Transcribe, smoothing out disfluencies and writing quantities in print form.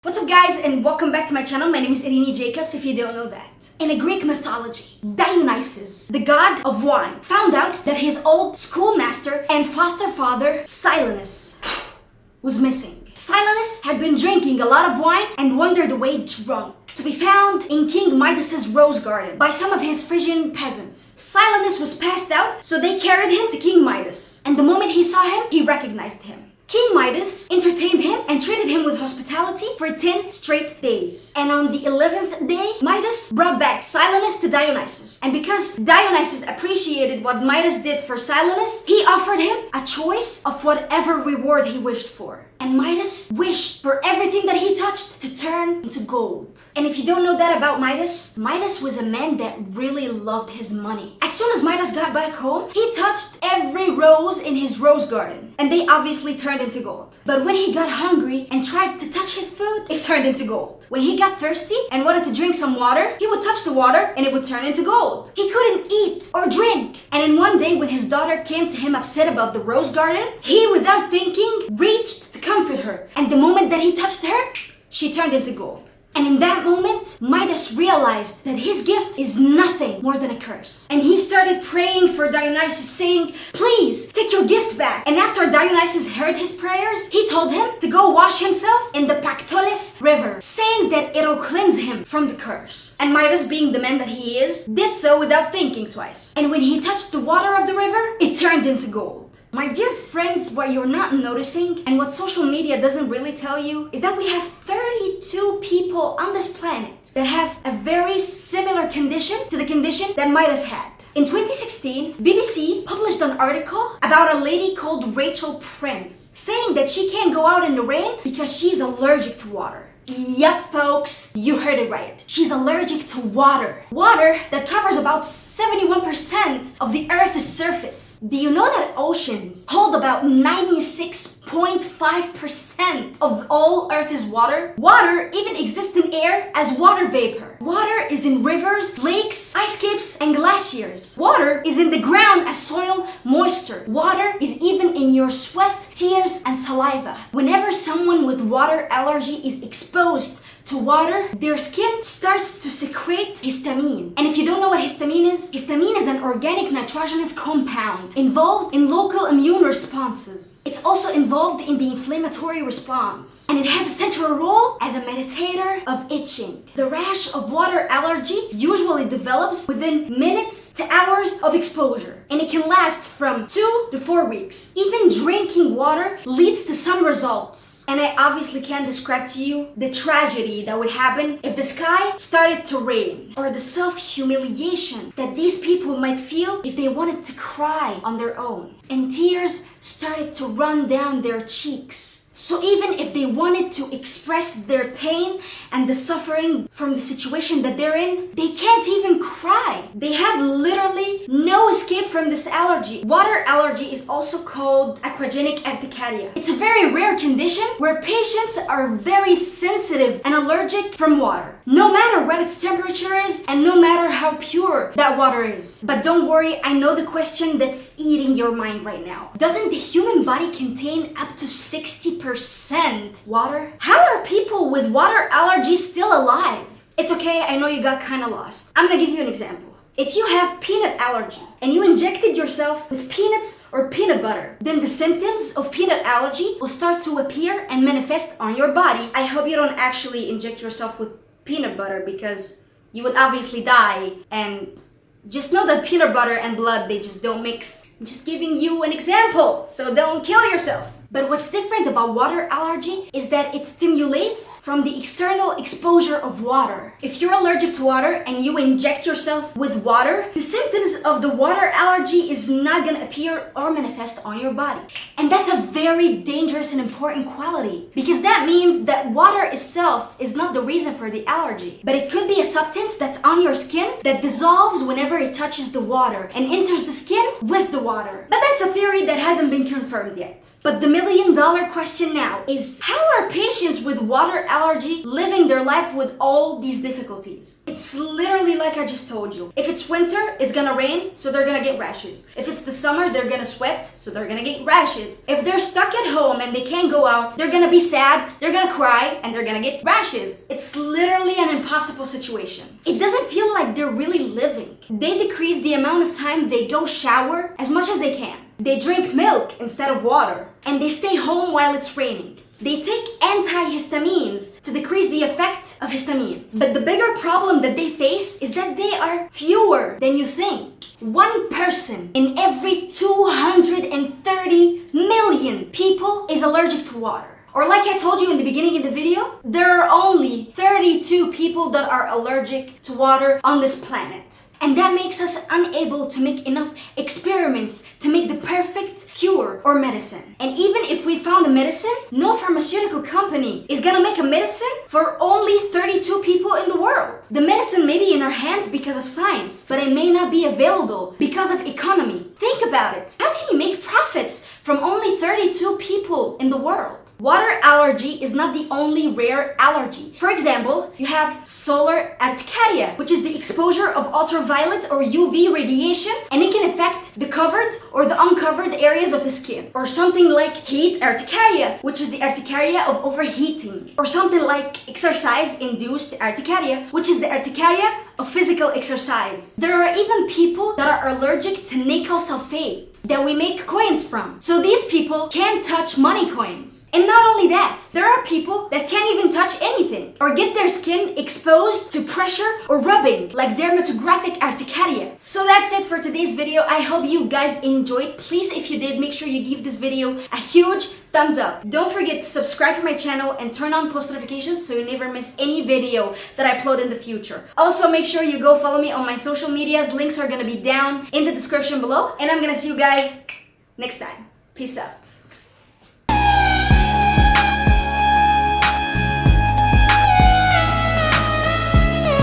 What's up guys, and welcome back to my channel. My name is Eriny if you don't know that. In a Greek mythology, Dionysus, the god of wine, found out that his old schoolmaster and foster father, Silenus, was missing. Silenus had been drinking a lot of wine and wandered away drunk, to be found in King Midas's rose garden by some of his Frisian peasants. Silenus was passed out, so they carried him to King Midas, and the moment he saw him, he recognized him. King Midas entertained him and treated him with hospitality for 10 straight days. And on the 11th day, Midas brought back Silenus to Dionysus. And because Dionysus appreciated what Midas did for Silenus, he offered him a choice of whatever reward he wished for. And Midas wished for everything that he touched to turn into gold. And if you don't know that about Midas, Midas was a man that really loved his money. As soon as Midas got back home, he touched every rose in his rose garden. And they obviously turned into gold. But when he got hungry and tried to touch his food, it turned into gold. When he got thirsty and wanted to drink some water, he would touch the water and it would turn into gold. He couldn't eat or drink. And in one day when his daughter came to him upset about the rose garden, he, without thinking, reached to comfort her. And the moment that he touched her, she turned into gold. And in that moment, Midas realized that his gift is nothing more than a curse. And he started praying for Dionysus, saying, "Please, take your gift back." And after Dionysus heard his prayers, he told him to go wash himself in the Pactolus river, saying that it'll cleanse him from the curse. And Midas, being the man that he is, did so without thinking twice. And when he touched the water of the river, it turned into gold. My dear friends, what you're not noticing and what social media doesn't really tell you is that we have 32 people on this planet that have a very similar condition to the condition that Midas had. In 2016, BBC published an article about a lady called Rachel Prince, saying that she can't go out in the rain because she's allergic to water. Yep, folks, you heard it right. She's allergic to water. Water that covers about 71% of the Earth's surface. Do you know that oceans hold about 96.5% of all Earth's water? Water even exists in air as water vapor. Water is in rivers, lakes, ice caps, and glaciers. Water is in the ground as soil moisture. Water is even in your sweat, tears, and saliva. Whenever someone with water allergy is exposed to water, their skin starts to secrete histamine. And if you don't know what histamine is an organic nitrogenous compound involved in local immune responses. It's also involved in the inflammatory response. And it has a central role as a mediator of itching. The rash of water allergy usually develops within minutes to hours of exposure. And it can last from 2 to 4 weeks. Even drinking water leads to some results. And I obviously can't describe to you the tragedy that would happen if the sky started to rain, or the self-humiliation that these people might feel if they wanted to cry on their own, and tears started to run down their cheeks. So even if they wanted to express their pain and the suffering from the situation that they're in, they can't even cry. They have literally no escape from this allergy. Water allergy is also called aquagenic urticaria. It's a very rare condition where patients are very sensitive and allergic from water, no matter what its temperature is and no matter how pure that water is. But don't worry, I know the question that's eating your mind right now. Doesn't the human body contain up to 60% water? How are people with water allergies still alive? It's okay, I know you got kind of lost. I'm gonna give you an example. If you have peanut allergy and you injected yourself with peanuts or peanut butter, then the symptoms of peanut allergy will start to appear and manifest on your body. I hope you don't actually inject yourself with peanut butter because you would obviously die, and just know that peanut butter and blood, they just don't mix. I'm just giving you an example, so don't kill yourself. But what's different about water allergy is that it stimulates from the external exposure of water. If you're allergic to water and you inject yourself with water, the symptoms of the water allergy is not gonna appear or manifest on your body. And that's a very dangerous and important quality, because that means that water itself is not the reason for the allergy, but it could be a substance that's on your skin that dissolves whenever it touches the water and enters the skin with the water. But that's a theory that hasn't been confirmed yet. But the million question now is, how are patients with water allergy living their life with all these difficulties? It's literally like I just told you. If it's winter, it's gonna rain, so they're gonna get rashes. If it's the summer, they're gonna sweat, so they're gonna get rashes. If they're stuck at home and they can't go out, they're gonna be sad, they're gonna cry, and they're gonna get rashes. It's literally an impossible situation. It doesn't feel like they're really living. They decrease the amount of time they go shower as much as they can. They drink milk instead of water, and they stay home while it's raining. They take antihistamines to decrease the effect of histamine. But the bigger problem that they face is that they are fewer than you think. One person in every 230 million people is allergic to water. Or like I told you in the beginning of the video, there are only 32 people that are allergic to water on this planet. And that makes us unable to make enough experiments to make the perfect cure or medicine. And even if we found a medicine, no pharmaceutical company is gonna make a medicine for only 32 people in the world. The medicine may be in our hands because of science, but it may not be available because of economy. Think about it. How can you make profits from only 32 people in the world? Water allergy is not the only rare allergy. For example, you have solar urticaria, which is the exposure of ultraviolet or UV radiation, and it can affect the covered or the uncovered areas of the skin. Or something like heat urticaria, which is the urticaria of overheating. Or something like exercise-induced urticaria, which is the urticaria of physical exercise. There are even people that are allergic to nickel sulfate that we make coins from. So these people can't touch money coins. And not only that, there are people that can't even touch anything or get their skin exposed to pressure or rubbing, like dermatographic urticaria. So that's it for today's video. I hope you guys enjoyed. Please, if you did, make sure you give this video a huge thumbs up. Don't forget to subscribe to my channel and turn on post notifications so you never miss any video that I upload in the future. Also, make sure you go follow me on my social medias. Links are gonna be down in the description below. And I'm gonna see you guys next time. Peace out.